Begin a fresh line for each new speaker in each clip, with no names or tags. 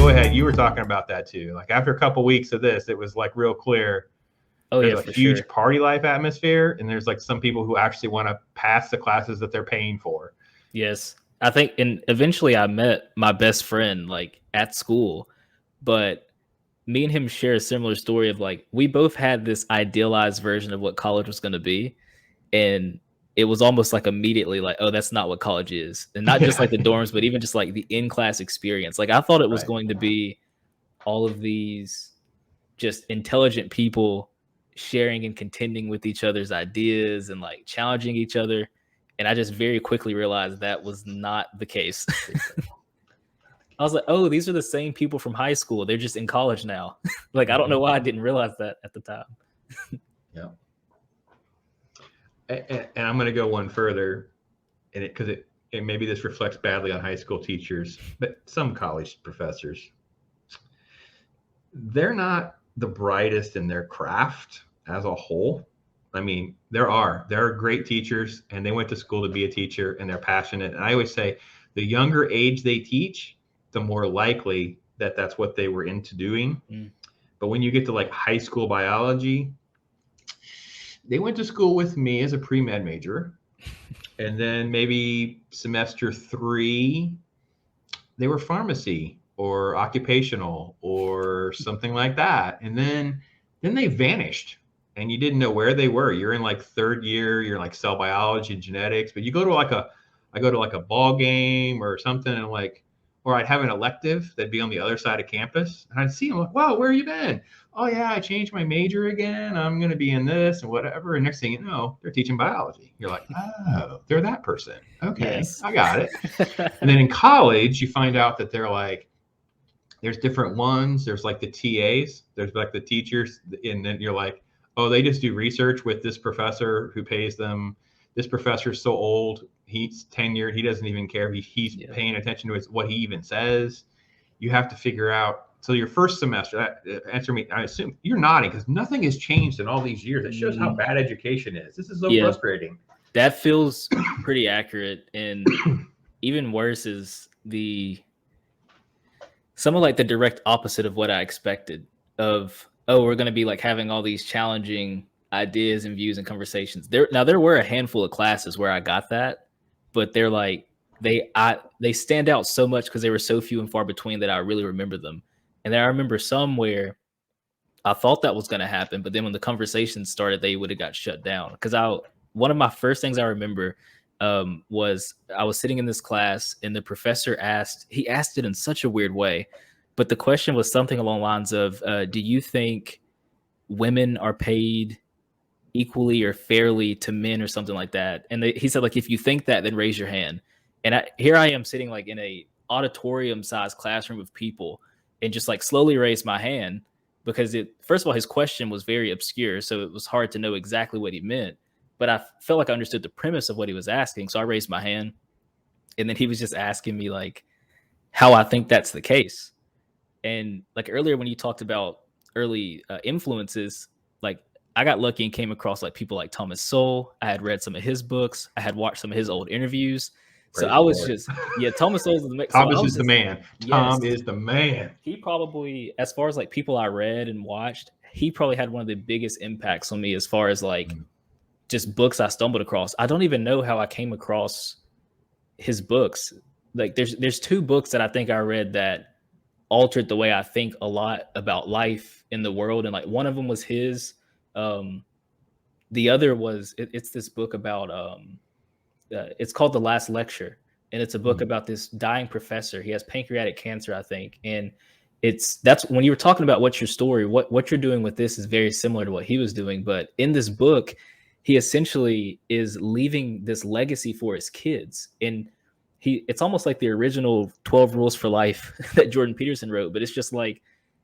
go ahead. You were talking about that too. Like after a couple weeks of this, it was like real clear.
Oh
There's
yeah,
a
for
huge
sure.
party life atmosphere, and there's like some people who actually want to pass the classes that they're paying for.
Yes. I think, and eventually I met my best friend like at school, but me and him share a similar story of like we both had this idealized version of what college was going to be, and it was almost like immediately like, oh, that's not what college is. And not just
Yeah,
like the dorms, but even just like the in-class experience. Like I thought it was
right.
going to be all of these just intelligent people sharing and contending with each other's ideas and like challenging each other. And I just very quickly realized that was not the case. I was like, oh, these are the same people from high school. They're just in college now. Like, I don't know
Mhm.
why I didn't realize that at the time.
Yeah. And I'm going to go one further, and it maybe this reflects badly on high school teachers, but some college professors, they're not the brightest in their craft as a whole. I mean, there are great teachers, and they went to school to be a teacher, and they're passionate. And I always say, the younger age they teach, the more likely that that's what they were into doing.
Mm.
But when you get to like high school biology, they went to school with me as a pre-med major, and then maybe semester 3 they were pharmacy or occupational or something like that, and then they vanished, and you didn't know where they were. You're in like third year, you're in like cell biology and genetics, but you go to like a I go to like a ball game or something, and like, or I'd have an elective that'd be on the other side of campus, and I'd see them like, wow, where you been? Oh yeah, I changed my major again, I'm going to be in this and whatever. And next thing you know, they're teaching biology. You're like, oh, they're that person. Okay,
Yes.
I got it. And then in college, you find out that they're like, there's different ones. There's like the TAs, there's like the teachers, and then you're like, oh, they just do research with this professor who pays them. This professor's so old, he's tenured, he doesn't even care. He's
Yeah.
paying attention to what he even says. You have to figure out. So your first semester, answer me. I assume you're nodding because nothing has changed in all these years. It shows how bad education is. This is so
Yeah.
frustrating.
That feels pretty accurate. And even worse is some of like the direct opposite of what I expected of, oh, we're going to be like having all these challenging ideas and views and conversations. There were a handful of classes where I got that, but they're like, they stand out so much because they were so few and far between that I really remember them. And then I remember some where I thought that was going to happen, but then when the conversation started, they would have got shut down. Because one of my first things I remember was I was sitting in this class, and the professor he asked it in such a weird way, but the question was something along the lines of, "Do you think women are paid equally or fairly to men, or something like that?" And he said, like, if you think that, then raise your hand. And here I am sitting like in a auditorium-sized classroom of people, and just like slowly raised my hand because first of all, his question was very obscure, so it was hard to know exactly what he meant. But I felt like I understood the premise of what he was asking, so I raised my hand, and then he was just asking me like how I think that's the case. And like earlier when you talked about early influences, like I got lucky and came across like people like Thomas Sowell. I had read some of his books. I had watched some of his old interviews. So
Praise
I
the
was
Lord.
just, yeah, Thomas Sowell's the mix. So I
Thomas
was
is the
just,
man.
yes,
Tom is the man.
he probably, as far as like people I read and watched, he probably had one of the biggest impacts on me as far as like just books I stumbled across. I don't even know how I came across his books. Like there's two books that I think I read that altered the way I think a lot about life in the world. And like one of them was his. Um, the other was it's this book about it's called The Last Lecture, and it's a book
Mm.
about this dying professor. He has pancreatic cancer, I think, and that's when you were talking about what's your story. What you're doing with this is very similar to what he was doing, but in this book, he essentially is leaving this legacy for his kids, and it's almost like the original 12 Rules for Life that Jordan Peterson wrote, but it's just like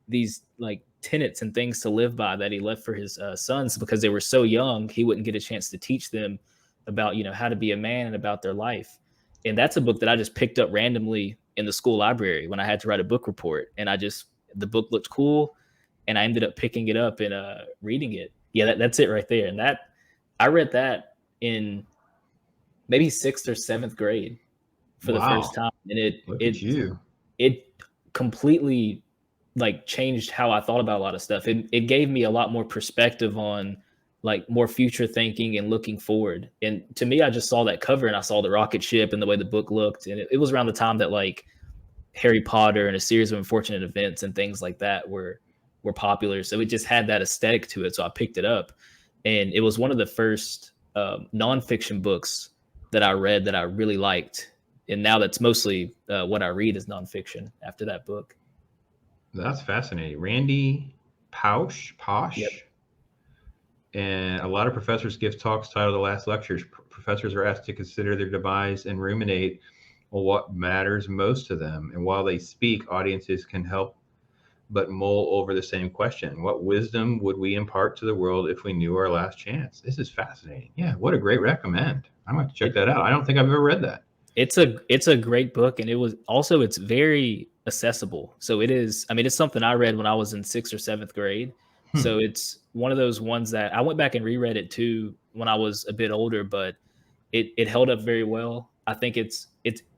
these like tenets and things to live by that he left for his sons because they were so young he wouldn't get a chance to teach them about how to be a man and about their life. And that's a book that I just picked up randomly in the school library when I had to write a book report, and the book looked cool, and I ended up picking it up and reading it. Yeah, that's it right there. And that I read that in maybe 6th or 7th grade for the first
Wow.
time, and
Look at you.
it completely like changed how I thought about a lot of stuff. It gave me a lot more perspective on like more future thinking and looking forward. And to me, I just saw that cover and I saw the rocket ship and the way the book looked. And it was around the time that like Harry Potter and a series of unfortunate events and things like that were popular. So it just had that aesthetic to it. So I picked it up, and it was one of the first nonfiction books that I read that I really liked. And now that's mostly what I read is nonfiction after that book.
That's fascinating. Randy Posh.
Yep.
And a lot of professors give talks titled The Last Lectures. Professors are asked to consider their demise and ruminate on what matters most to them. And while they speak, audiences can help but mull over the same question. What wisdom would we impart to the world if we knew our last chance? This is fascinating. Yeah, what a great recommend. I might have to check that out. I don't think I've ever read that.
It's a great book, and it's very accessible. So it is, I mean, it's something I read when I was in 6th or 7th grade. So it's one of those ones that I went back and reread it too when I was a bit older, but it held up very well. I think it's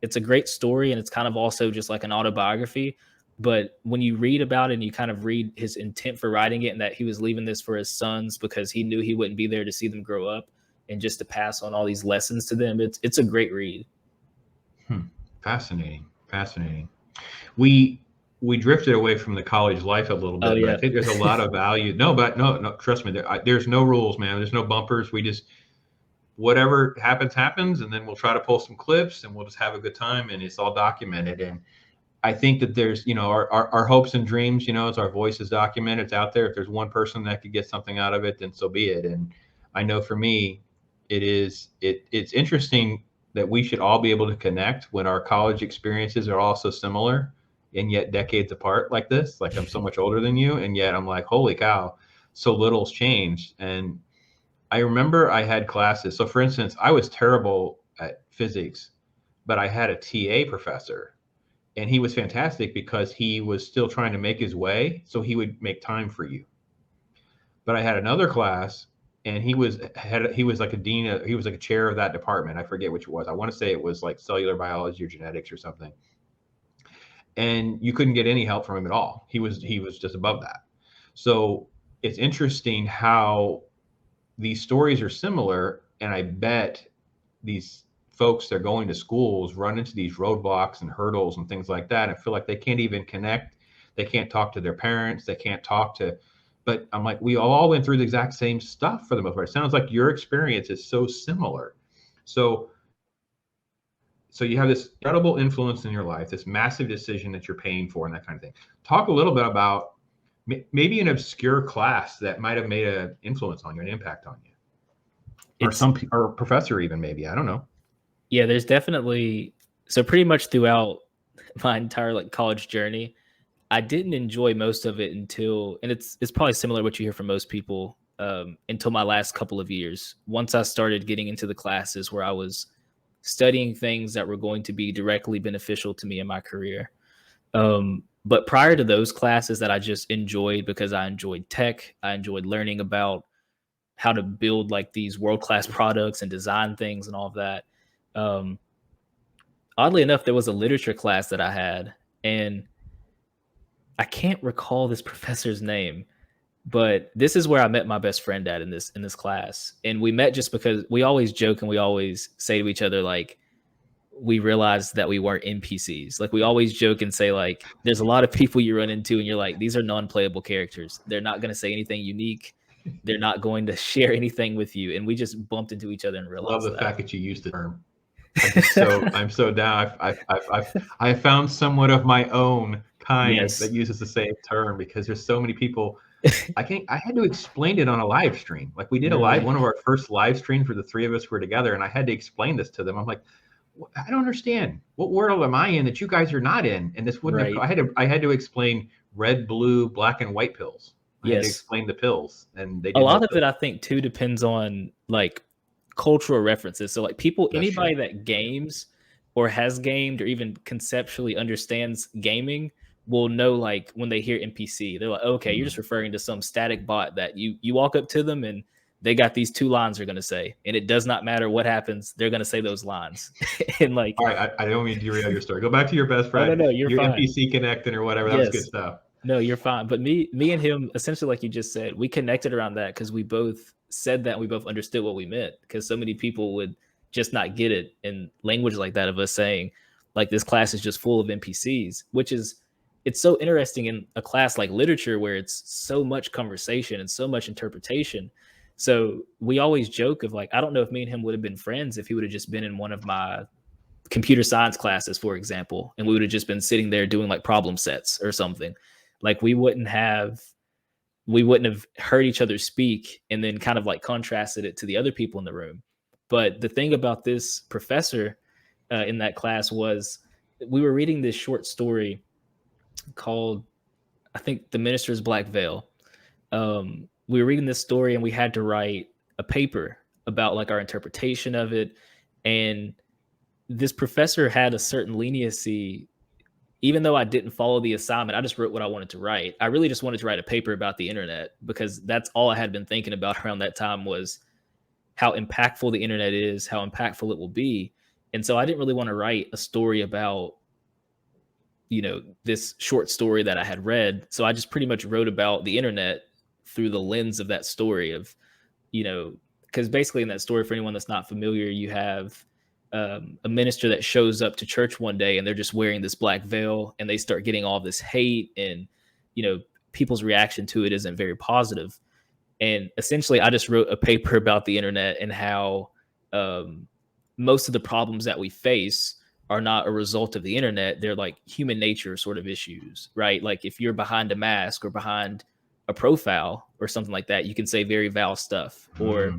a great story, and it's kind of also just like an autobiography. But when you read about it and you kind of read his intent for writing it, and that he was leaving this for his sons because he knew he wouldn't be there to see them grow up and just to pass on all these lessons to them, it's a great read.
Fascinating. We drifted away from the college life a little bit,
Oh,
but
yeah.
I think there's a lot of value. No, trust me, there's no rules, man. There's no bumpers. We just, whatever happens, and then we'll try to pull some clips and we'll just have a good time, and it's all documented. And I think that there's, our hopes and dreams, it's our voices documented. It's out there. If there's one person that could get something out of it, then so be it. And I know for me, it's interesting that we should all be able to connect when our college experiences are all so similar and yet decades apart like this. Like, I'm so much older than you, and yet I'm like, holy cow, so little's changed. And I remember I had classes. So for instance, I was terrible at physics, but I had a TA professor, and he was fantastic because he was still trying to make his way. So he would make time for you. But I had another class, and he was like a dean. He was like a chair of that department. I forget which it was. I want to say it was like cellular biology or genetics or something. And you couldn't get any help from him at all. He was just above that. So it's interesting how these stories are similar, and I bet these folks that are going to schools run into these roadblocks and hurdles and things like that. I feel like they can't even connect. They can't talk to their parents. They can't talk to. But I'm like, we all went through the exact same stuff for the most part. It sounds like your experience is so similar. So you have this incredible influence in your life, this massive decision that you're paying for, and that kind of thing. Talk a little bit about maybe an obscure class that might have made an influence on you, an impact on you, or professor even, maybe. I don't know.
Yeah, there's definitely, so pretty much throughout my entire like college journey, I didn't enjoy most of it until, and it's probably similar to what you hear from most people, until my last couple of years. Once I started getting into the classes where I was studying things that were going to be directly beneficial to me in my career. But prior to those classes that I just enjoyed because I enjoyed tech, I enjoyed learning about how to build like these world-class products and design things and all of that. Oddly enough, there was a literature class that I had, and I can't recall this professor's name, but this is where I met my best friend at in this class. And we met just because we always joke and we always say to each other, like, we realized that we weren't NPCs. Like, we always joke and say, like, there's a lot of people you run into and you're like, these are non-playable characters. They're not going to say anything unique. They're not going to share anything with you. And we just bumped into each other and realized
I love the fact that you used the term. I'm so down. I found somewhat of my own kind that uses the same term, because there's so many people. I had to explain it on a live stream. Like, we did one of our first live streams where the three of us were together, and I had to explain this to them. I'm like, I don't understand. What world am I in that you guys are not in? And this wouldn't have, I had to explain red, blue, black, and white pills. I had to explain the pills, and they did
a lot of it, I think, too, depends on like cultural references. So like anybody that games or has gamed or even conceptually understands gaming will know, like, when they hear NPC, they're like, okay, you're just referring to some static bot that you walk up to them and they got these 2 lines they're going to say, and it does not matter what happens, they're going to say those lines. And like,
all right, I don't mean to derail your story. Go back to your best friend.
no, you're
your
fine.
NPC connecting or whatever. That was good
Yes.
stuff.
No, you're fine. But me and him, essentially, like you just said, we connected around that because we both said that and we both understood what we meant, because so many people would just not get it in language like that of us saying, like, this class is just full of NPCs, which is, it's so interesting in a class like literature where it's so much conversation and so much interpretation. So we always joke of like, I don't know if me and him would have been friends if he would have just been in one of my computer science classes, for example, and we would have just been sitting there doing like problem sets or something. Like we wouldn't have heard each other speak and then kind of like contrasted it to the other people in the room. But the thing about this professor in that class was, we were reading this short story called, I think, The Minister's Black Veil. We were reading this story and we had to write a paper about like our interpretation of it. And this professor had a certain leniency. Even though I didn't follow the assignment, I just wrote what I wanted to write. I really just wanted to write a paper about the internet, because that's all I had been thinking about around that time, was how impactful the internet is, how impactful it will be. And so I didn't really want to write a story about, you know, this short story that I had read. So I just pretty much wrote about the internet through the lens of that story of, you know, because basically in that story, for anyone that's not familiar, you have a minister that shows up to church one day and they're just wearing this black veil, and they start getting all this hate, and, you know, people's reaction to it isn't very positive. And essentially I just wrote a paper about the internet and how most of the problems that we face are not a result of the internet. They're like human nature sort of issues, right? Like if you're behind a mask or behind a profile or something like that, you can say very vile stuff or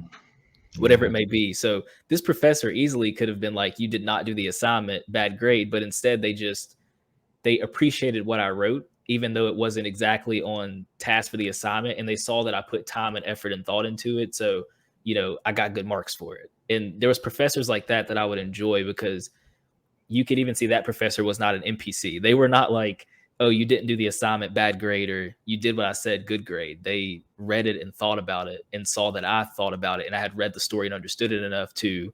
whatever it may be. So this professor easily could have been like, you did not do the assignment, bad grade. But instead they appreciated what I wrote, even though it wasn't exactly on task for the assignment. And they saw that I put time and effort and thought into it. So, you know, I got good marks for it. And there was professors like that that I would enjoy, because you could even see that professor was not an NPC. They were not like, oh, you didn't do the assignment, bad grade, or you did what I said, good grade. They read it and thought about it and saw that I thought about it, and I had read the story and understood it enough to,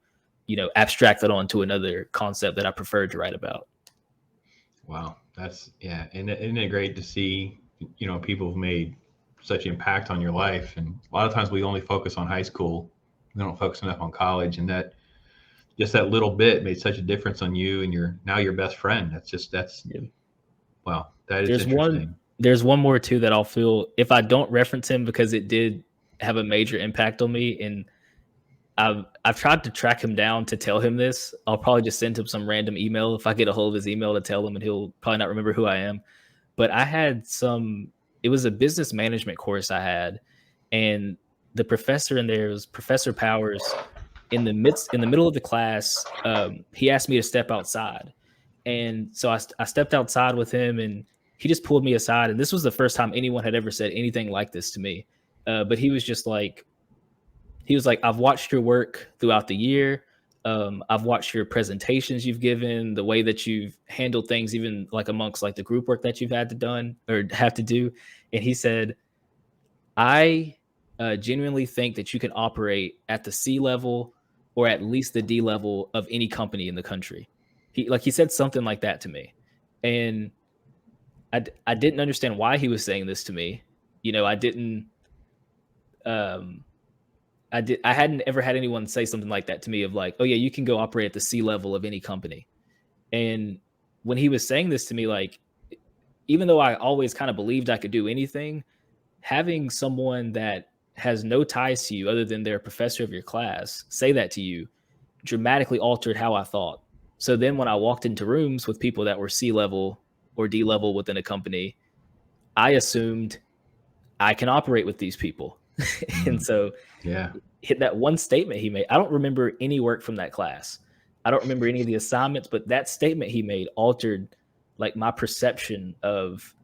you know, abstract it onto another concept that I preferred to write about.
Wow. That's, yeah. And isn't it great to see, you know, people have made such impact on your life. And a lot of times we only focus on high school. We don't focus enough on college, and that just that little bit made such a difference on you and now your best friend. Yeah. Wow. That is interesting.
There's one more too that I'll feel if I don't reference him, because it did have a major impact on me. And I've tried to track him down to tell him this. I'll probably just send him some random email if I get a hold of his email to tell him, and he'll probably not remember who I am. But I had it was a business management course I had, and the professor in there was Professor Powers. In the middle of the class, he asked me to step outside. And so I stepped outside with him, and he just pulled me aside. And this was the first time anyone had ever said anything like this to me. But he was like, I've watched your work throughout the year. I've watched your presentations you've given, the way that you've handled things, even like amongst like the group work that you've had to have to do. And he said, I genuinely think that you can operate at the C level or at least the D level of any company in the country. He said something like that to me. And I didn't understand why he was saying this to me. You know, I hadn't ever had anyone say something like that to me of like, oh yeah, you can go operate at the C level of any company. And when he was saying this to me, like, even though I always kind of believed I could do anything, having someone that has no ties to you other than their professor of your class say that to you dramatically altered how I thought. So then when I walked into rooms with people that were C level or D level within a company, I assumed I can operate with these people. And so hit that one statement he made. I don't remember any work from that class. I don't remember any of the assignments, but that statement he made altered like my perception of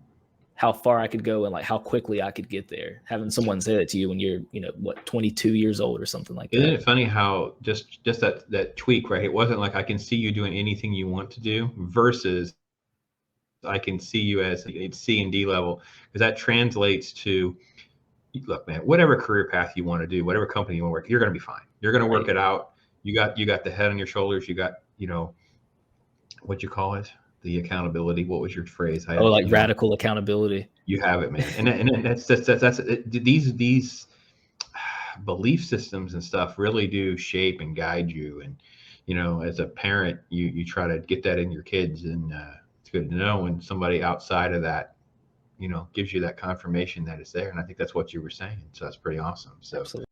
how far I could go and like how quickly I could get there. Having someone say that to you when you're, 22 years old or something like that.
Isn't it funny how just that tweak, right? It wasn't like I can see you doing anything you want to do versus I can see you as C and D level, because that translates to look, man, whatever career path you want to do, whatever company you want to work, you're going to be fine. You're going to work
Right.
it out. You got the head on your shoulders. You got, what you call it? The accountability. What was your phrase?
Oh, like radical accountability.
You have it, man. And that's these belief systems and stuff really do shape and guide you. And, as a parent, you try to get that in your kids, and it's good to know when somebody outside of that, gives you that confirmation that it's there. And I think that's what you were saying. So that's pretty awesome. So
Absolutely.